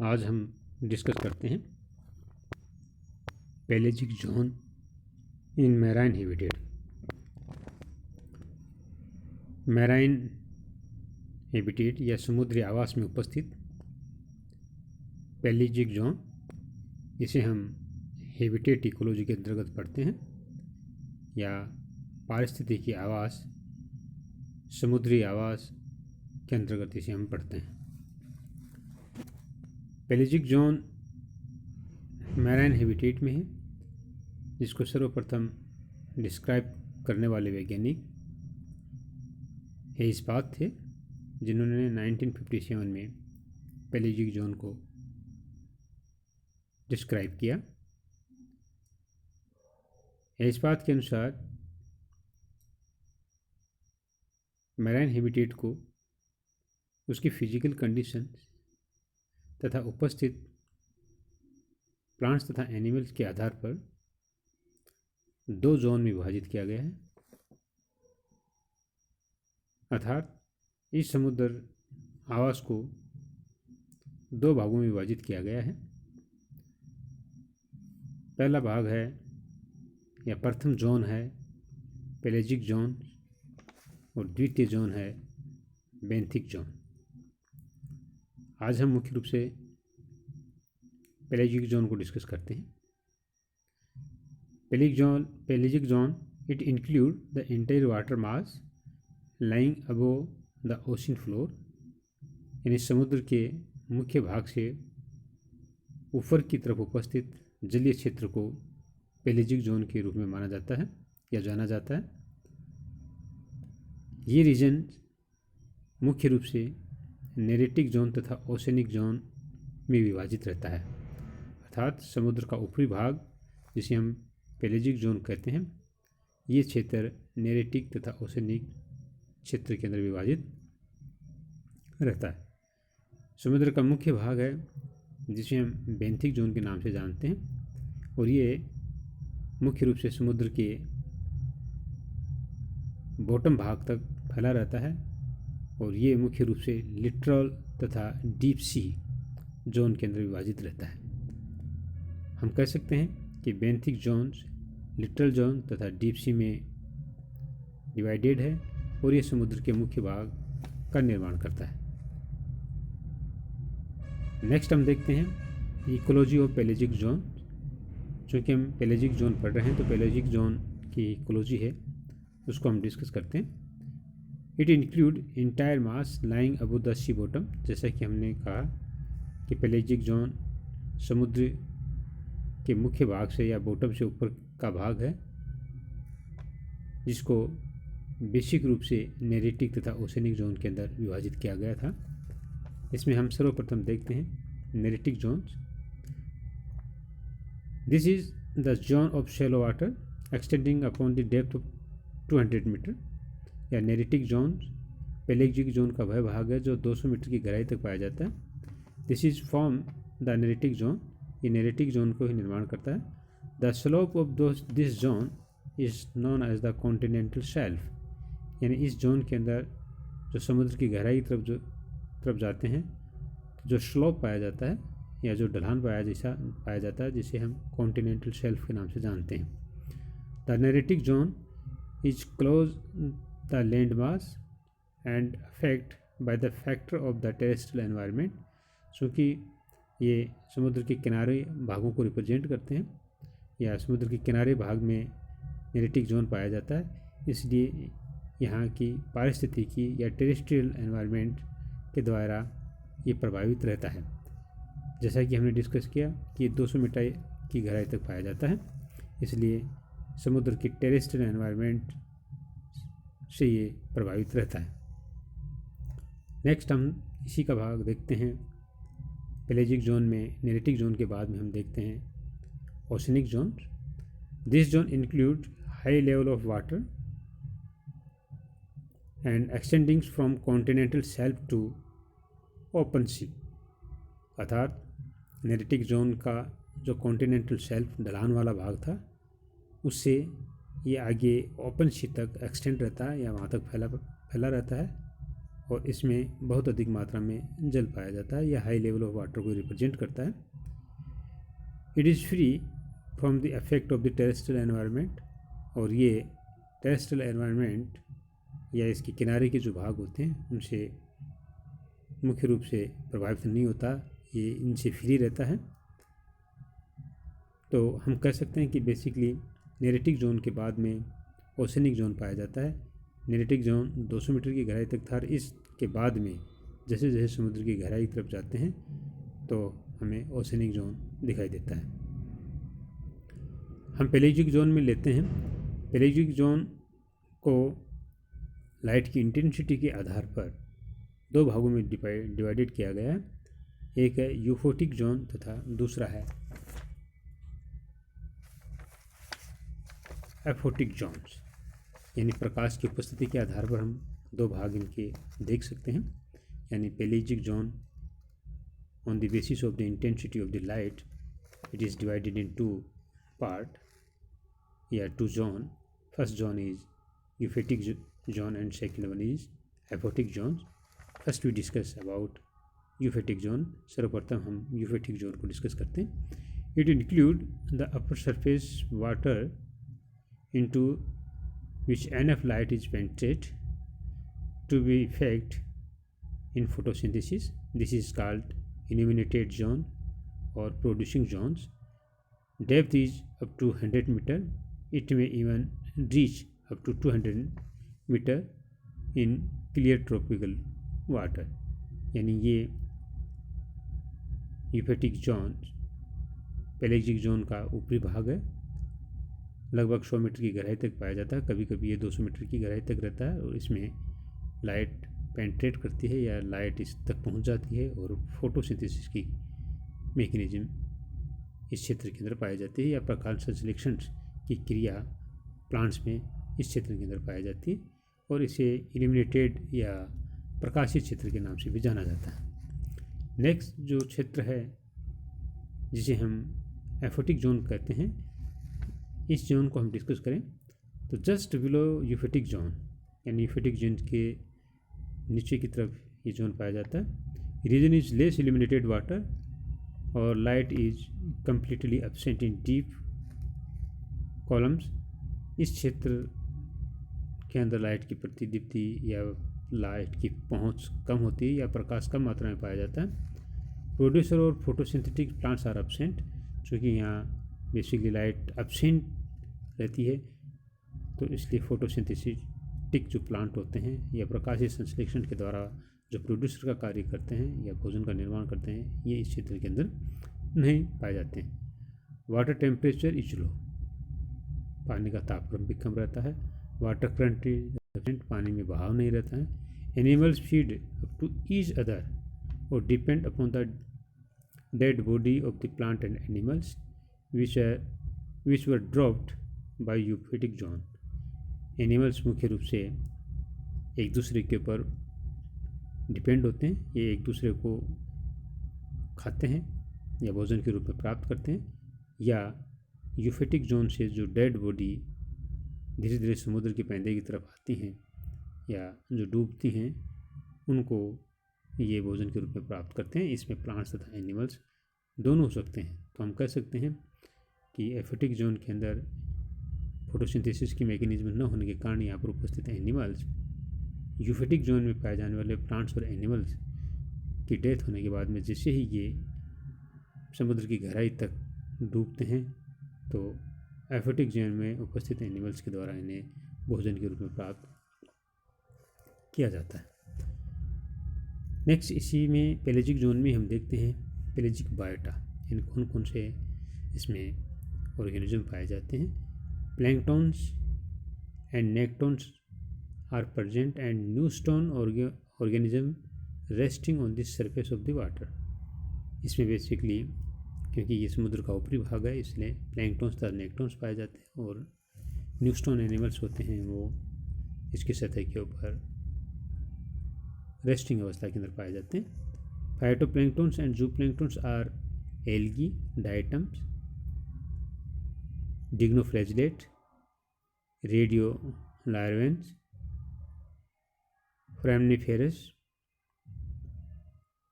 आज हम डिस्कस करते हैं pelagic zone in marine habitat. Marine habitat या समुद्री आवास में उपस्थित पेलेजिक जोन, इसे हम हैबिटेट इकोलॉजी के अंतर्गत पढ़ते हैं या पारिस्थितिकी आवास, समुद्री आवास के अंतर्गत इसे हम पढ़ते हैं। पेलेजिक जोन मैराइन हैबिटेट में है, जिसको सर्वप्रथम डिस्क्राइब करने वाले वैज्ञानिक हेइसबाथ थे, जिन्होंने 1957 में पेलेजिक जोन को डिस्क्राइब किया। हेइसबाथ के अनुसार मैराइन हैबिटेट को उसकी फिजिकल कंडीशन तथा उपस्थित प्लांट्स तथा एनिमल्स के आधार पर दो जोन में विभाजित किया गया है। अर्थात इस समुद्र आवास को दो भागों में विभाजित किया गया है। पहला भाग है या प्रथम जोन है पेलेजिक जोन और द्वितीय जोन है बेंथिक जोन। आज हम मुख्य रूप से पेलेजिक जोन को डिस्कस करते हैं। Pelagic zone it include the entire water mass lying above the ocean floor, यानी समुद्र के मुख्य भाग से ऊपर की तरफ उपस्थित जलीय क्षेत्र को पेलेजिक जोन के रूप में माना जाता है या जाना जाता है। ये रीजन मुख्य रूप से नेरेटिक जोन तथा ओशनिक जोन में विभाजित रहता है। अर्थात समुद्र का ऊपरी भाग, जिसे हम पेलेजिक जोन कहते हैं, ये क्षेत्र नेरेटिक तथा ओशनिक क्षेत्र के अंदर विभाजित रहता है। समुद्र का मुख्य भाग है जिसे हम बेंथिक जोन के नाम से जानते हैं, और ये मुख्य रूप से समुद्र के बॉटम भाग तक फैला रहता है, और ये मुख्य रूप से लिटरल तथा डीप सी जोन के अंदर विभाजित रहता है। हम कह सकते हैं कि बेंथिक जोन लिटरल जोन तथा डीप सी में डिवाइडेड है, और ये समुद्र के मुख्य भाग का निर्माण करता है। नेक्स्ट हम देखते हैं इकोलॉजी ऑफ पेलेजिक जोन। चूँकि हम पेलेजिक जोन पढ़ रहे हैं तो पेलेजिक जोन की इकोलॉजी है, उसको हम डिस्कस करते हैं। It include entire mass lying above the sea bottom. जैसा कि हमने कहा कि पेलेजिक जोन समुद्र के मुख्य भाग से या बॉटम से ऊपर का भाग है, जिसको बेसिक रूप से नेरेटिक तथा ओशनिक जोन के अंदर विभाजित किया गया था। इसमें हम सर्वप्रथम देखते हैं neritic zone. This is the zone of shallow water extending upon the depth of 200 metre. या नेरेटिक जोन पेलेजिक जोन का वह भाग है जो 200 मीटर की गहराई तक पाया जाता है। This is form the neritic zone, ये नेरेटिक जोन को ही निर्माण करता है। The slope of this zone is known as the continental shelf, यानी इस जोन के अंदर जो समुद्र की गहराई तरफ जाते हैं, जो स्लोप पाया जाता है या जो ढलान पाया जाता है, जिसे हम कॉन्टिनेंटल शेल्फ के नाम से जानते हैं। The neritic zone is close the land mass and affect by the factor of the terrestrial environment. चूँकि ये समुद्र के किनारे भागों को रिप्रेजेंट करते हैं या समुद्र के किनारे भाग में नेरेटिक जोन पाया जाता है, इसलिए यहाँ की पारिस्थितिकी या टेरेस्ट्रियल एनवायरनमेंट के द्वारा ये प्रभावित रहता है। जैसा कि हमने डिस्कस किया कि 200 मीटर की गहराई तक पाया जाता है, इसलिए समुद्र की टेरेस्ट्रियल एनवायरनमेंट से ये प्रभावित रहता है। नेक्स्ट हम इसी का भाग देखते हैं पेलेजिक जोन में। नेरेटिक जोन के बाद में हम देखते हैं oceanic zone. This zone include high level of water and extending from continental shelf to open sea. अर्थात नेरेटिक जोन का जो कॉन्टिनेंटल शेल्फ ढलान वाला भाग था, उससे ये आगे ओपन सी तक एक्सटेंड रहता है या वहाँ तक फैला रहता है, और इसमें बहुत अधिक मात्रा में जल पाया जाता है। यह हाई लेवल ऑफ वाटर को रिप्रेजेंट करता है। It is free from the effect of the terrestrial environment, और ये टेरेस्ट्रियल एनवायरनमेंट या इसके किनारे के जो भाग होते हैं उनसे मुख्य रूप से प्रभावित नहीं होता, ये इनसे फ्री रहता है। तो हम कह सकते हैं कि बेसिकली नेरेटिक जोन के बाद में ओशनिक जोन पाया जाता है। नेरेटिक जोन 200 मीटर की गहराई तक था, और इसके बाद में जैसे जैसे समुद्र की गहराई की तरफ जाते हैं तो हमें ओशनिक जोन दिखाई देता है। हम पेलेजिक जोन में लेते हैं। पेलेजिक जोन को लाइट की इंटेंसिटी के आधार पर दो भागों में डिवाइडेड किया गया है। एक है यूफोटिक जोन तथा दूसरा है एफोटिक जोन्स। यानी प्रकाश की उपस्थिति के आधार पर हम दो भाग इनके देख सकते हैं। यानी pelagic zone on the basis of the intensity of the light it is divided into part या two zone. First zone is euphotic zone and second one is aphotic zone. First we discuss about euphotic zone. सर्वप्रथम हम euphotic zone को discuss करते हैं। It include the upper surface water into which enough light is penetrate to be effect in photosynthesis. This is called illuminated zone or producing zones. Depth is up to 100 meter. It may even reach up to 200 meter in clear tropical water. यानी ये यूफेटिक zone pelagic zone का ऊपरी भाग है। लगभग 100 metre की गहराई तक पाया जाता है। कभी कभी ये 200 मीटर की गहराई तक रहता है, और इसमें लाइट पेंट्रेट करती है या लाइट इस तक पहुंच जाती है, और फोटोसिंथेसिस की मैकेनिज्म इस क्षेत्र के अंदर पाई जाती है, या प्रकाश संश्लेषण की क्रिया प्लांट्स में इस क्षेत्र के अंदर पाई जाती है, और इसे इल्यूमिनेटेड या प्रकाशित क्षेत्र के नाम से भी जाना जाता है। नेक्स्ट जो क्षेत्र है जिसे हम एफोटिक जोन कहते हैं, इस जोन को हम डिस्कस करें तो जस्ट बिलो यूफेटिक जोन यानी यूफेटिक जोन के नीचे की तरफ ये जोन पाया जाता है। Region is less illuminated water और light is completely absent in deep columns. इस क्षेत्र के अंदर लाइट की प्रतिदीप्ति या लाइट की पहुंच कम होती है या प्रकाश कम मात्रा में पाया जाता है। प्रोड्यूसर और फोटोसिंथेटिक प्लांट्स आर एब्सेंट, चूँकि यहाँ बेसिकली लाइट एब्सेंट रहती है, तो इसलिए फोटोसिंथेटिक जो प्लांट होते हैं या प्रकाशीय संश्लेषण के द्वारा जो प्रोड्यूसर का कार्य करते हैं या भोजन का निर्माण करते हैं, ये इस क्षेत्र के अंदर नहीं पाए जाते हैं। वाटर टेम्परेचर इज लो, पानी का तापमान भी कम रहता है। वाटर करंट इज एब्सेंट, पानी में बहाव नहीं रहता है। Animals feed up to each other और depend upon the dead body of the plant and animals which were dropped by euphotic zone. Animals मुख्य रूप से एक दूसरे के ऊपर डिपेंड होते हैं, ये एक दूसरे को खाते हैं या भोजन के रूप में प्राप्त करते हैं, या यूफेटिक जोन से जो डेड बॉडी धीरे धीरे समुद्र के पैंदे की तरफ आती हैं या जो डूबती हैं, उनको ये भोजन के रूप में प्राप्त करते हैं। इसमें प्लांट्स तथा एनिमल्स दोनों हो सकते हैं। तो हम कह सकते हैं कि एफोटिक जोन के अंदर फोटोसिंथेसिस की मैकेनिज्म न होने के कारण यहाँ पर उपस्थित एनिमल्स यूफेटिक जोन में पाए जाने वाले प्लांट्स और एनिमल्स की डेथ होने के बाद में जैसे ही ये समुद्र की गहराई तक डूबते हैं, तो एफोटिक जोन में उपस्थित एनिमल्स के द्वारा इन्हें भोजन के रूप में प्राप्त किया जाता है। नेक्स्ट इसी में पेलेजिक जोन में हम देखते हैं पेलेजिक बायोटा, यानी कौन कौन से इसमें ऑर्गेनिज्म पाए जाते हैं। Planktons and nektons are present and neuston organism resting on the surface of the water. इसमें बेसिकली क्योंकि ये समुद्र का ऊपरी भाग है, इसलिए प्लैंक्टन्स तथा नेक्टन्स पाए जाते हैं, और न्यूस्टोन एनिमल्स होते हैं वो इसकी सतह के ऊपर रेस्टिंग अवस्था के अंदर पाए जाते हैं। Phytoplanktons and zooplanktons are algae, diatoms, dinoflagellate, radiolarians, foraminiferas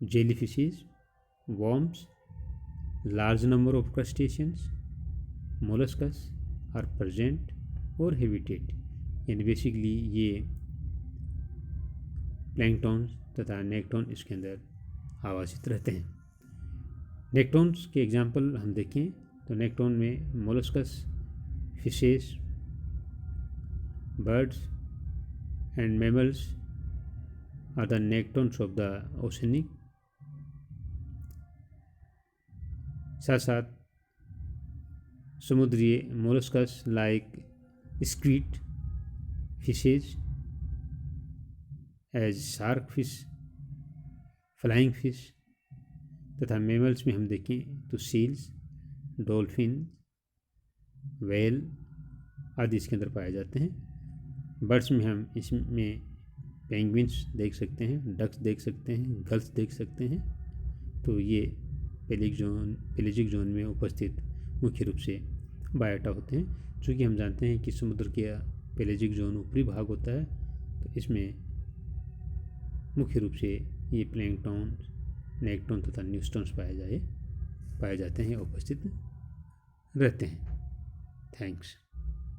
jellyfishes, worms, large number of crustaceans, molluscus are present और habitat, यानी बेसिकली ये प्लैंकटन तथा नेक्टॉन इसके अंदर आवासित रहते हैं। नेक्टॉन्स के एग्जाम्पल हम देखें तो नेक्टॉन में molluscs, fishes, birds and mammals are the nektons of the oceanic. साथ साथ समुद्री molluscs like squid, fishes as shark fish, flying fish तथा मैमल्स में हम देखें तो सील्स, डॉल्फिन, व्हेल आदि इसके अंदर पाए जाते हैं। बर्ड्स में हम इसमें पेंगुइन्स देख सकते हैं, डक्स देख सकते हैं, गल्स देख सकते हैं। तो ये पेलेजिक जोन में उपस्थित मुख्य रूप से बायोटा होते हैं। चूँकि हम जानते हैं कि समुद्र के पेलेजिक जोन ऊपरी भाग होता है, तो इसमें मुख्य रूप से ये प्लैंकटन, नेक्टॉन तथा न्यूस्टॉन्स पाए जाते हैं, उपस्थित रहते हैं। थैंक्स।